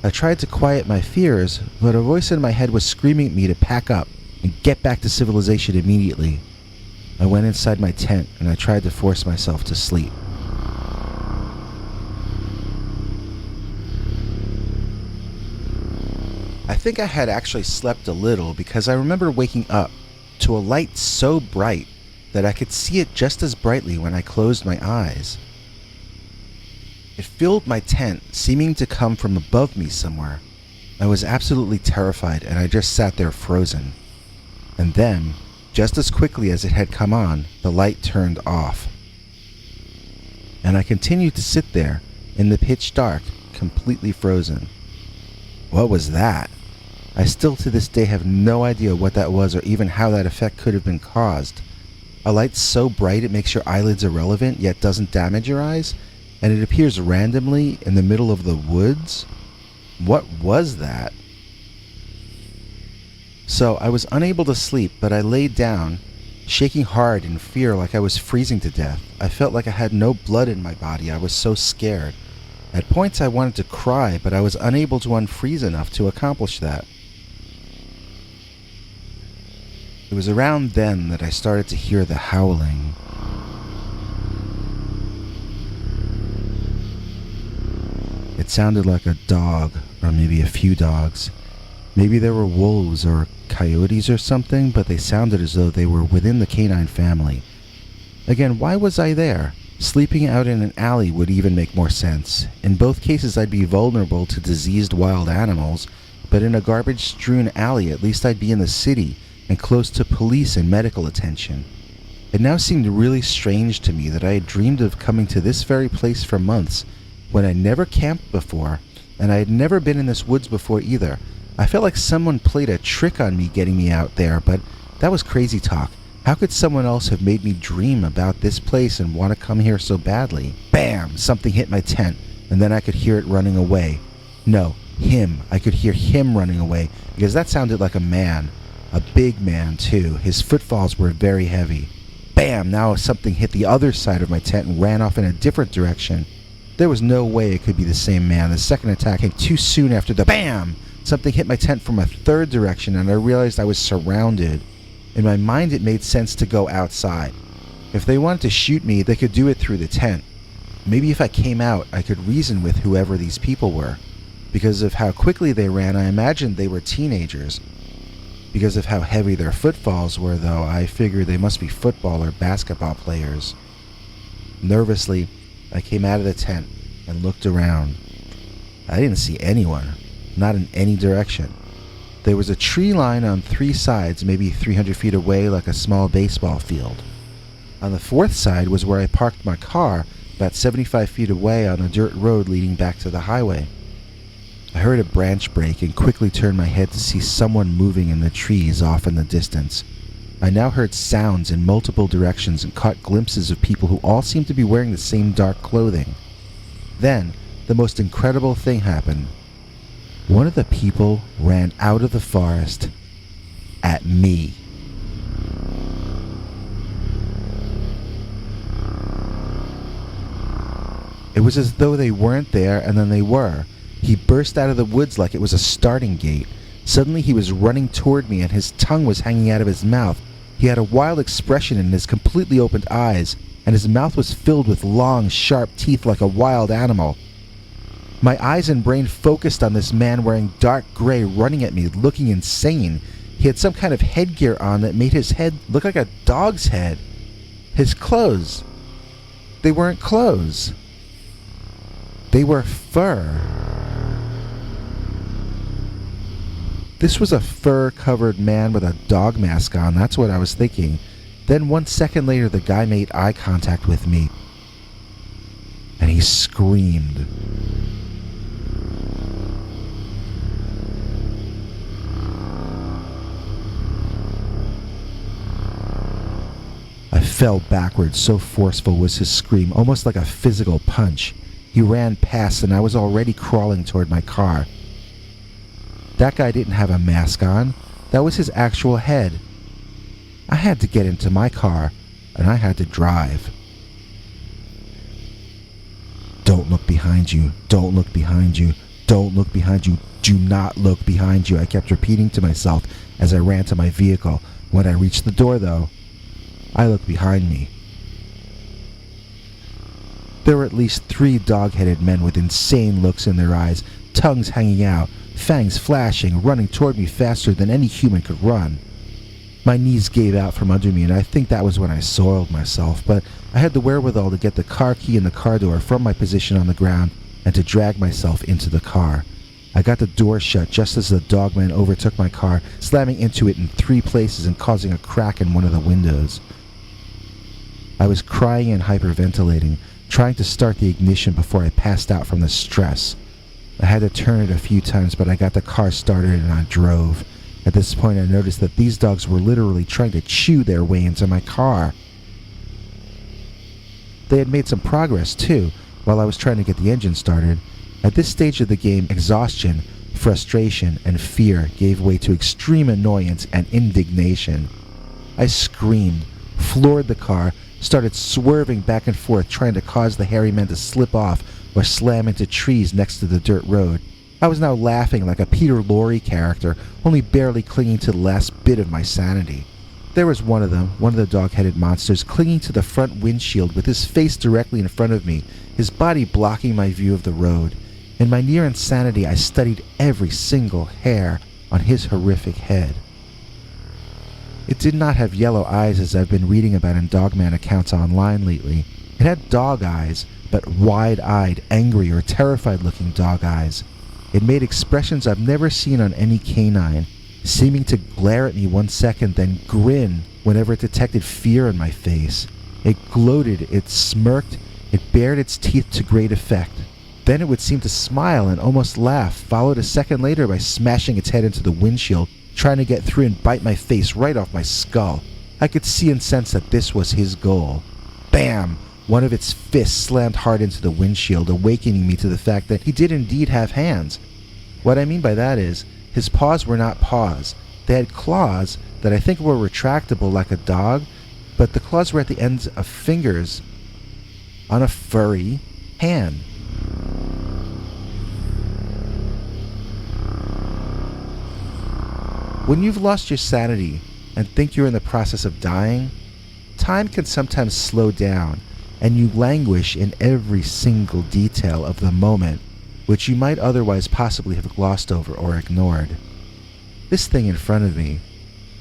I tried to quiet my fears, but a voice in my head was screaming at me to pack up and get back to civilization immediately. I went inside my tent and I tried to force myself to sleep. I think I had actually slept a little because I remember waking up to a light so bright that I could see it just as brightly when I closed my eyes. It filled my tent, seeming to come from above me somewhere. I was absolutely terrified and I just sat there frozen. And then, just as quickly as it had come on, the light turned off. And I continued to sit there in the pitch dark, completely frozen. What was that? I still to this day have no idea what that was or even how that effect could have been caused. A light so bright it makes your eyelids irrelevant yet doesn't damage your eyes, and it appears randomly in the middle of the woods? What was that? So I was unable to sleep, but I laid down, shaking hard in fear like I was freezing to death. I felt like I had no blood in my body. I was so scared. At points I wanted to cry, but I was unable to unfreeze enough to accomplish that. It was around then that I started to hear the howling. It sounded like a dog, or maybe a few dogs. Maybe there were wolves or coyotes or something, but they sounded as though they were within the canine family. Again, why was I there? Sleeping out in an alley would even make more sense. In both cases I'd be vulnerable to diseased wild animals, but in a garbage-strewn alley at least I'd be in the city and close to police and medical attention. It now seemed really strange to me that I had dreamed of coming to this very place for months when I never camped before, and I had never been in this woods before either. I felt like someone played a trick on me getting me out there, but that was crazy talk. How could someone else have made me dream about this place and want to come here so badly? Bam! Something hit my tent, and then I could hear it running away. No, him. I could hear him running away, because that sounded like a man. A big man, too. His footfalls were very heavy. Bam! Now something hit the other side of my tent and ran off in a different direction. There was no way it could be the same man. The second attack came too soon after the BAM! Something hit my tent from a third direction, and I realized I was surrounded. In my mind, it made sense to go outside. If they wanted to shoot me, they could do it through the tent. Maybe if I came out, I could reason with whoever these people were. Because of how quickly they ran, I imagined they were teenagers. Because of how heavy their footfalls were, though, I figured they must be football or basketball players. Nervously, I came out of the tent and looked around. I didn't see anyone, not in any direction. There was a tree line on 3 sides, maybe 300 feet away, like a small baseball field. On the 4th side was where I parked my car, about 75 feet away on a dirt road leading back to the highway. I heard a branch break and quickly turned my head to see someone moving in the trees off in the distance. I now heard sounds in multiple directions and caught glimpses of people who all seemed to be wearing the same dark clothing. Then, the most incredible thing happened. One of the people ran out of the forest at me. It was as though they weren't there and then they were. He burst out of the woods like it was a starting gate. Suddenly he was running toward me and his tongue was hanging out of his mouth. He had a wild expression in his completely opened eyes, and his mouth was filled with long, sharp teeth like a wild animal. My eyes and brain focused on this man wearing dark gray, running at me, looking insane. He had some kind of headgear on that made his head look like a dog's head. His clothes, they weren't clothes. They were fur. This was a fur-covered man with a dog mask on, that's what I was thinking. Then 1 second later, the guy made eye contact with me. And he screamed. I fell backwards, so forceful was his scream, almost like a physical punch. He ran past and I was already crawling toward my car. That guy didn't have a mask on. That was his actual head. I had to get into my car, and I had to drive. Don't look behind you. Don't look behind you. Don't look behind you. Do not look behind you. I kept repeating to myself as I ran to my vehicle. When I reached the door, though, I looked behind me. There were at least 3 dog-headed men with insane looks in their eyes, tongues hanging out, fangs flashing, running toward me faster than any human could run. My knees gave out from under me, and I think that was when I soiled myself, but I had the wherewithal to get the car key and the car door from my position on the ground and to drag myself into the car. I got the door shut just as the dogman overtook my car, slamming into it in 3 places and causing a crack in one of the windows. I was crying and hyperventilating, trying to start the ignition before I passed out from the stress. I had to turn it a few times, but I got the car started and I drove. At this point, I noticed that these dogs were literally trying to chew their way into my car. They had made some progress, too, while I was trying to get the engine started. At this stage of the game, exhaustion, frustration, and fear gave way to extreme annoyance and indignation. I screamed, floored the car, started swerving back and forth, trying to cause the hairy men to slip off or slam into trees next to the dirt road. I was now laughing like a Peter Lorre character, only barely clinging to the last bit of my sanity. There was one of them, one of the dog-headed monsters, clinging to the front windshield with his face directly in front of me, his body blocking my view of the road. In my near insanity, I studied every single hair on his horrific head. It did not have yellow eyes as I've been reading about in Dogman accounts online lately. It had dog eyes, but wide-eyed, angry, or terrified-looking dog eyes. It made expressions I've never seen on any canine, seeming to glare at me 1 second, then grin whenever it detected fear in my face. It gloated, it smirked, it bared its teeth to great effect. Then it would seem to smile and almost laugh, followed a second later by smashing its head into the windshield, trying to get through and bite my face right off my skull. I could see and sense that this was his goal. Bam! One of its fists slammed hard into the windshield, awakening me to the fact that he did indeed have hands. What I mean by that is, his paws were not paws. They had claws that I think were retractable like a dog, but the claws were at the ends of fingers on a furry hand. When you've lost your sanity and think you're in the process of dying, time can sometimes slow down and you languish in every single detail of the moment, which you might otherwise possibly have glossed over or ignored. This thing in front of me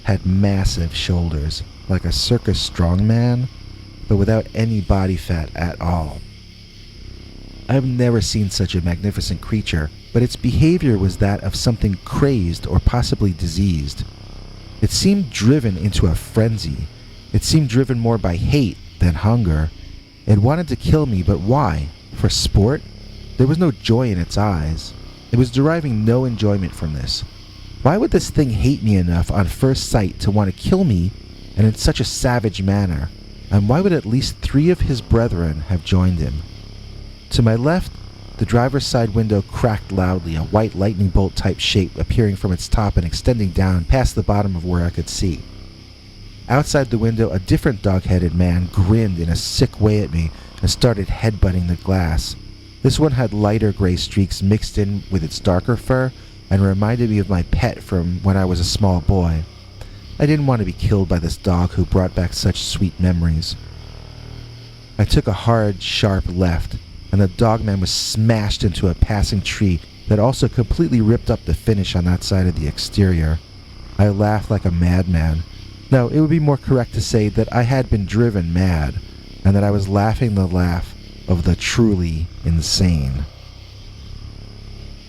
had massive shoulders, like a circus strongman, but without any body fat at all. I've never seen such a magnificent creature, but its behavior was that of something crazed or possibly diseased. It seemed driven into a frenzy. It seemed driven more by hate than hunger. It wanted to kill me, but why? For sport? There was no joy in its eyes. It was deriving no enjoyment from this. Why would this thing hate me enough on first sight to want to kill me, and in such a savage manner? And why would at least 3 of his brethren have joined him? To my left, the driver's side window cracked loudly, a white lightning bolt type shape appearing from its top and extending down past the bottom of where I could see. Outside the window, a different dog-headed man grinned in a sick way at me and started headbutting the glass. This one had lighter gray streaks mixed in with its darker fur and reminded me of my pet from when I was a small boy. I didn't want to be killed by this dog who brought back such sweet memories. I took a hard, sharp left, and the dogman was smashed into a passing tree that also completely ripped up the finish on that side of the exterior. I laughed like a madman. No, it would be more correct to say that I had been driven mad, and that I was laughing the laugh of the truly insane.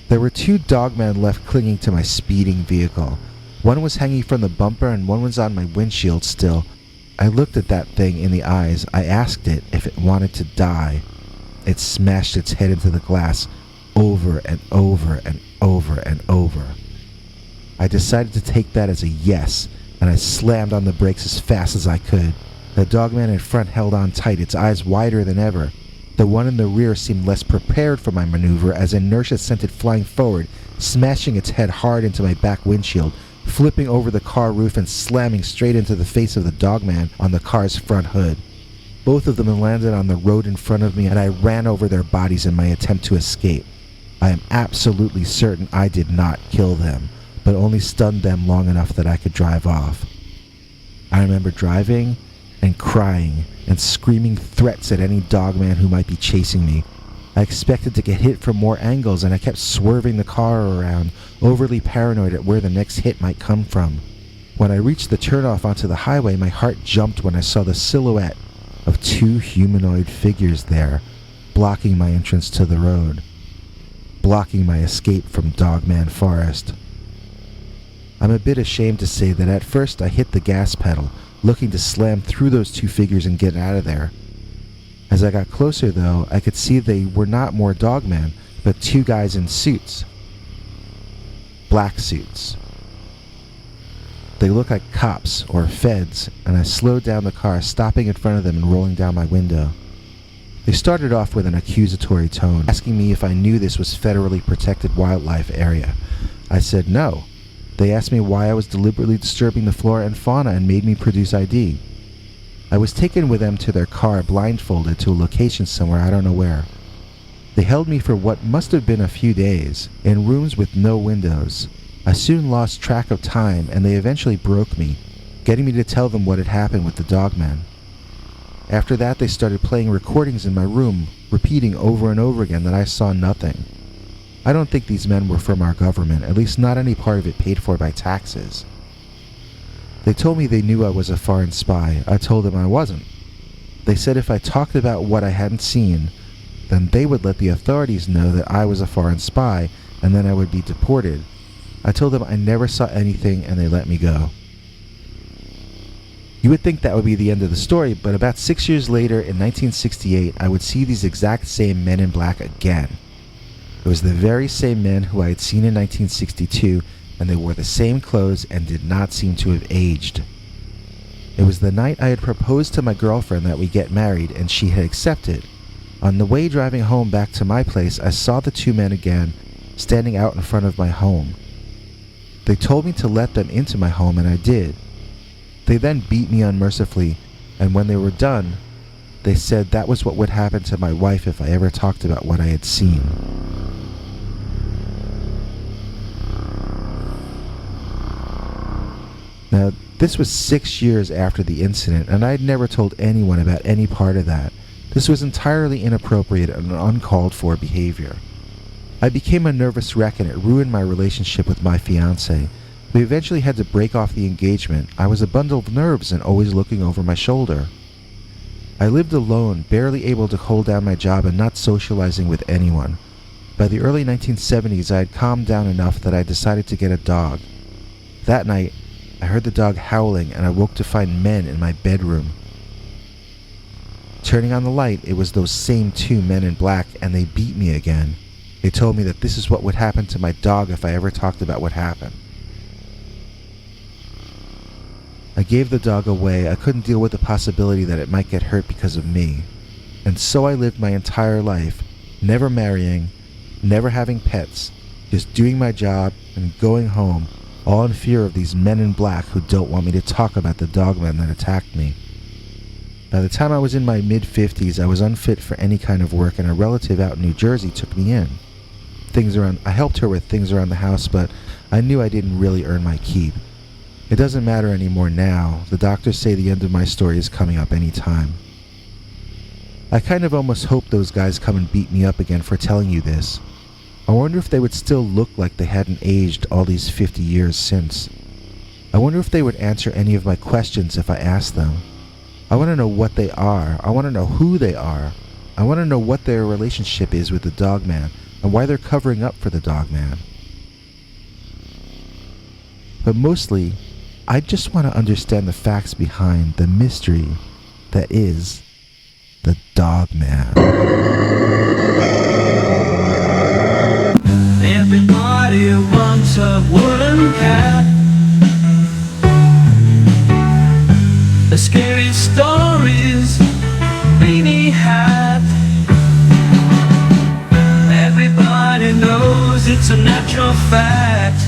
There were 2 dogmen left clinging to my speeding vehicle. One was hanging from the bumper and one was on my windshield still. I looked at that thing in the eyes. I asked it if it wanted to die. It smashed its head into the glass over and over and over and over. I decided to take that as a yes, and I slammed on the brakes as fast as I could. The dogman in front held on tight, its eyes wider than ever. The one in the rear seemed less prepared for my maneuver as inertia sent it flying forward, smashing its head hard into my back windshield, flipping over the car roof and slamming straight into the face of the dogman on the car's front hood. Both of them landed on the road in front of me, and I ran over their bodies in my attempt to escape. I am absolutely certain I did not kill them, but only stunned them long enough that I could drive off. I remember driving and crying and screaming threats at any dogman who might be chasing me. I expected to get hit from more angles, and I kept swerving the car around, overly paranoid at where the next hit might come from. When I reached the turnoff onto the highway, my heart jumped when I saw the silhouette of 2 humanoid figures there, blocking my entrance to the road, blocking my escape from Dogman Forest. I'm a bit ashamed to say that at first I hit the gas pedal, looking to slam through those 2 figures and get out of there. As I got closer, though, I could see they were not more dogmen, but 2 guys in suits. Black suits. They looked like cops or feds, and I slowed down the car, stopping in front of them and rolling down my window. They started off with an accusatory tone, asking me if I knew this was federally protected wildlife area. I said no. They asked me why I was deliberately disturbing the flora and fauna and made me produce ID. I was taken with them to their car, blindfolded, to a location somewhere, I don't know where. They held me for what must have been a few days, in rooms with no windows. I soon lost track of time, and they eventually broke me, getting me to tell them what had happened with the dogman. After that, they started playing recordings in my room, repeating over and over again that I saw nothing. I don't think these men were from our government, at least not any part of it paid for by taxes. They told me they knew I was a foreign spy. I told them I wasn't. They said if I talked about what I hadn't seen, then they would let the authorities know that I was a foreign spy, and then I would be deported. I told them I never saw anything, and they let me go. You would think that would be the end of the story, but about 6 years later, in 1968, I would see these exact same men in black again. It was the very same men who I had seen in 1962, and they wore the same clothes and did not seem to have aged. It was the night I had proposed to my girlfriend that we get married, and she had accepted. On the way driving home back to my place, I saw the 2 men again, standing out in front of my home. They told me to let them into my home, and I did. They then beat me unmercifully, and when they were done, they said that was what would happen to my wife if I ever talked about what I had seen. Now, this was 6 years after the incident, and I had never told anyone about any part of that. This was entirely inappropriate and uncalled for behavior. I became a nervous wreck, and it ruined my relationship with my fiancé. We eventually had to break off the engagement. I was a bundle of nerves and always looking over my shoulder. I lived alone, barely able to hold down my job and not socializing with anyone. By the early 1970s, I had calmed down enough that I decided to get a dog. That night, I heard the dog howling and I woke to find men in my bedroom. Turning on the light, it was those same two men in black, and they beat me again. They told me that this is what would happen to my dog if I ever talked about what happened. I gave the dog away. I couldn't deal with the possibility that it might get hurt because of me. And so I lived my entire life, never marrying, never having pets, just doing my job and going home, all in fear of these men in black who don't want me to talk about the dogman that attacked me. By the time I was in my mid-50s, I was unfit for any kind of work, and a relative out in New Jersey took me in. I helped her with things around the house, but I knew I didn't really earn my keep. It doesn't matter anymore now. The doctors say the end of my story is coming up any time. I kind of almost hope those guys come and beat me up again for telling you this. I wonder if they would still look like they hadn't aged all these 50 years since. I wonder if they would answer any of my questions if I asked them. I want to know what they are. I want to know who they are. I want to know what their relationship is with the Dogman and why they're covering up for the Dogman. But mostly, I just want to understand the facts behind the mystery that is the Dogman. Everybody wants a wooden cat. The scary stories, beanie hat. Everybody knows it's a natural fact.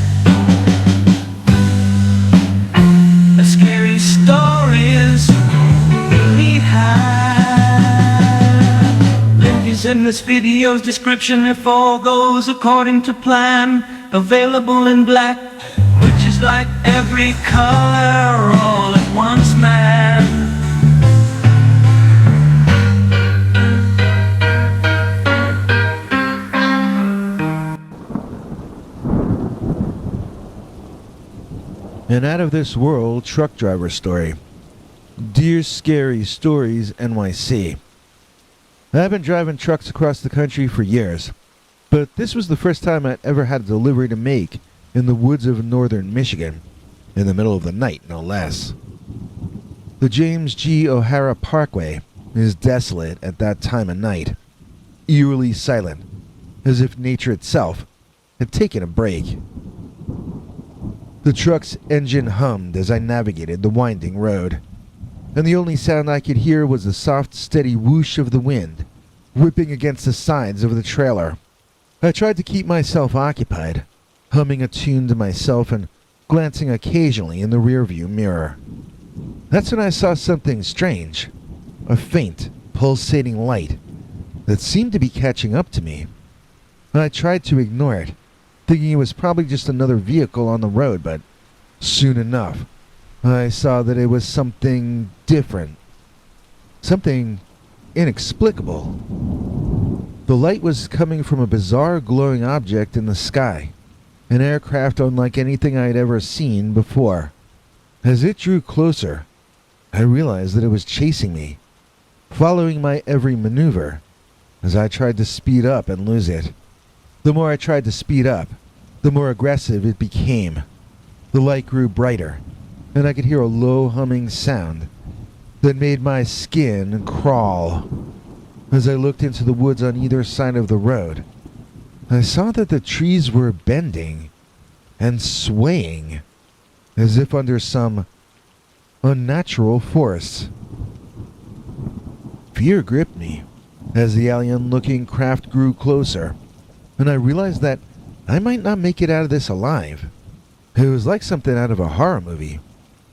The scary stories, beanie hat. Link is in this video's description if all goes according to plan. Available in black, which is like every color all at once, man. An out-of-this-world truck driver story. Dear Scary Stories NYC. I've been driving trucks across the country for years, but this was the first time I'd ever had a delivery to make in the woods of northern Michigan, in the middle of the night, no less. The James G. O'Hara Parkway is desolate at that time of night, eerily silent, as if nature itself had taken a break. The truck's engine hummed as I navigated the winding road, and the only sound I could hear was the soft, steady whoosh of the wind, whipping against the sides of the trailer. I tried to keep myself occupied, humming a tune to myself and glancing occasionally in the rearview mirror. That's when I saw something strange, a faint, pulsating light that seemed to be catching up to me. I tried to ignore it, thinking it was probably just another vehicle on the road, but soon enough, I saw that it was something different, something inexplicable. The light was coming from a bizarre glowing object in the sky, an aircraft unlike anything I had ever seen before. As it drew closer, I realized that it was chasing me, following my every maneuver, as I tried to speed up and lose it. The more I tried to speed up, the more aggressive it became. The light grew brighter, and I could hear a low humming sound that made my skin crawl. As I looked into the woods on either side of the road, I saw that the trees were bending and swaying, as if under some unnatural force. Fear gripped me as the alien-looking craft grew closer, and I realized that I might not make it out of this alive. It was like something out of a horror movie.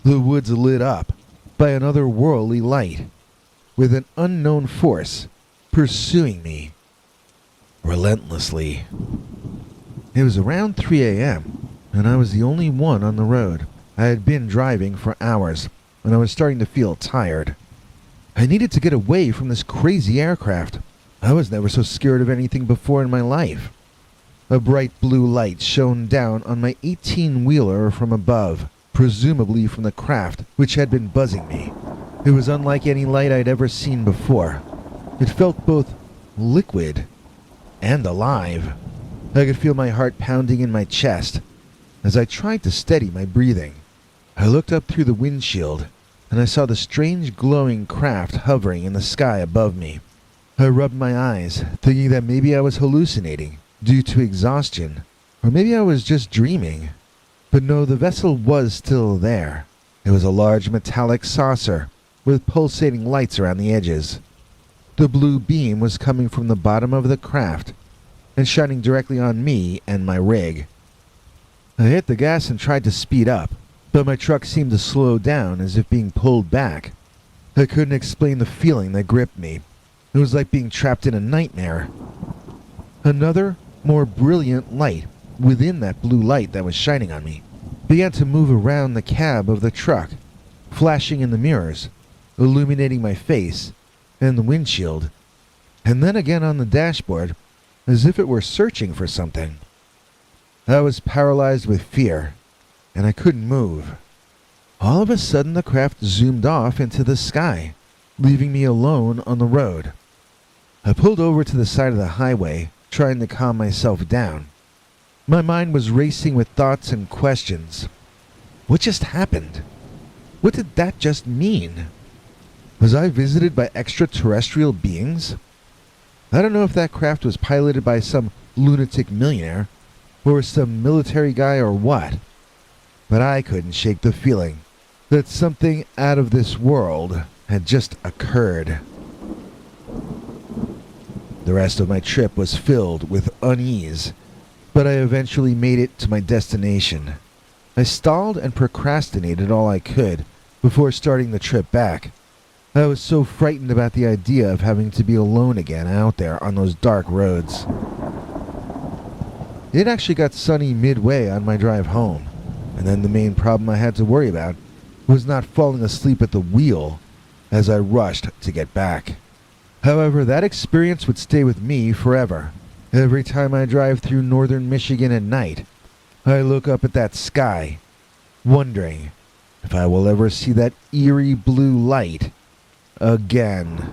The woods lit up by an otherworldly light, with an unknown force pursuing me relentlessly. It was around 3 a.m., and I was the only one on the road. I had been driving for hours, and I was starting to feel tired. I needed to get away from this crazy aircraft. I was never so scared of anything before in my life. A bright blue light shone down on my 18-wheeler from above, presumably from the craft which had been buzzing me. It was unlike any light I'd ever seen before. It felt both liquid and alive. I could feel my heart pounding in my chest as I tried to steady my breathing. I looked up through the windshield and I saw the strange glowing craft hovering in the sky above me. I rubbed my eyes, thinking that maybe I was hallucinating due to exhaustion, or maybe I was just dreaming. But no, the vessel was still there. It was a large metallic saucer with pulsating lights around the edges. The blue beam was coming from the bottom of the craft and shining directly on me and my rig. I hit the gas and tried to speed up, but my truck seemed to slow down as if being pulled back. I couldn't explain the feeling that gripped me. It was like being trapped in a nightmare. Another, more brilliant light within that blue light that was shining on me began to move around the cab of the truck, flashing in the mirrors, illuminating my face and the windshield, and then again on the dashboard, as if it were searching for something. I was paralyzed with fear, and I couldn't move. All of a sudden, the craft zoomed off into the sky, leaving me alone on the road. I pulled over to the side of the highway, trying to calm myself down. My mind was racing with thoughts and questions. What just happened? What did that just mean? Was I visited by extraterrestrial beings? I don't know if that craft was piloted by some lunatic millionaire, or some military guy or what, but I couldn't shake the feeling that something out of this world had just occurred. The rest of my trip was filled with unease, but I eventually made it to my destination. I stalled and procrastinated all I could before starting the trip back. I was so frightened about the idea of having to be alone again out there on those dark roads. It actually got sunny midway on my drive home, and then the main problem I had to worry about was not falling asleep at the wheel as I rushed to get back. However, that experience would stay with me forever. Every time I drive through northern Michigan at night, I look up at that sky, wondering if I will ever see that eerie blue light again.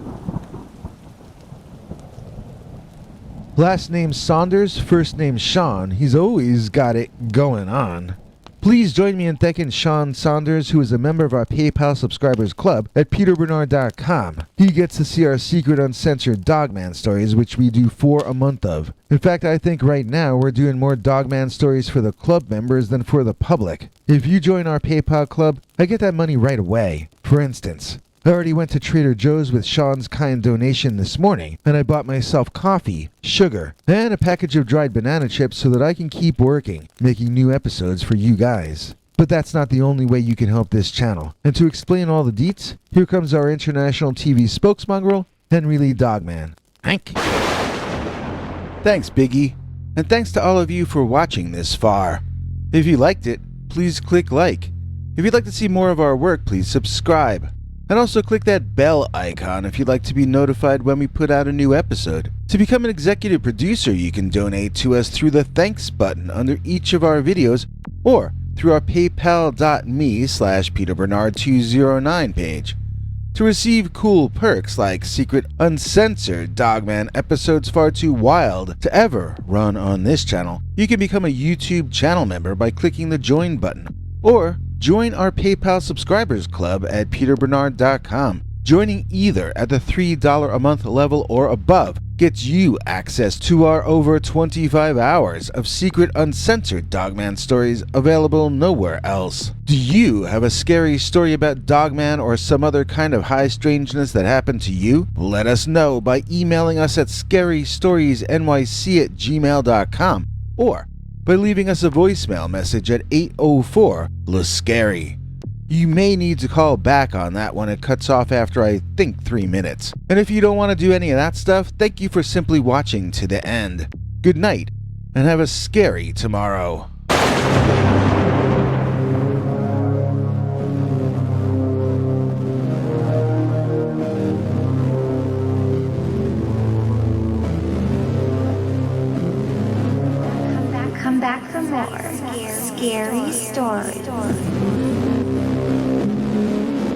Last name Saunders, first name Sean. He's always got it going on. Please join me in thanking Sean Saunders, who is a member of our PayPal subscribers club at peterbernard.com. He gets to see our secret uncensored Dogman stories, which we do 4 a month of. In fact, I think right now we're doing more Dogman stories for the club members than for the public. If you join our PayPal club, I get that money right away. For instance, I already went to Trader Joe's with Sean's kind donation this morning, and I bought myself coffee, sugar, and a package of dried banana chips so that I can keep working, making new episodes for you guys. But that's not the only way you can help this channel. And to explain all the deets, here comes our international TV spokesmongrel, Henry Lee Dogman. Hank. Thanks, Biggie. And thanks to all of you for watching this far. If you liked it, please click like. If you'd like to see more of our work, please subscribe. And also click that bell icon if you'd like to be notified when we put out a new episode. To become an executive producer, you can donate to us through the thanks button under each of our videos or through our paypal.me/PeterBernard209 page. To receive cool perks like secret uncensored Dogman episodes far too wild to ever run on this channel, you can become a YouTube channel member by clicking the join button. Or join our PayPal subscribers club at peterbernard.com. Joining either at the $3 a month level or above gets you access to our over 25 hours of secret uncensored Dogman stories available nowhere else. Do you have a scary story about Dogman or some other kind of high strangeness that happened to you? Let us know by emailing us at scarystoriesnyc@gmail.com or by leaving us a voicemail message at 804-LA-SCARY. You may need to call back on that one. It cuts off after I think 3 minutes. And if you don't want to do any of that stuff, thank you for simply watching to the end. Good night, and have a scary tomorrow. Come back for more scary stories.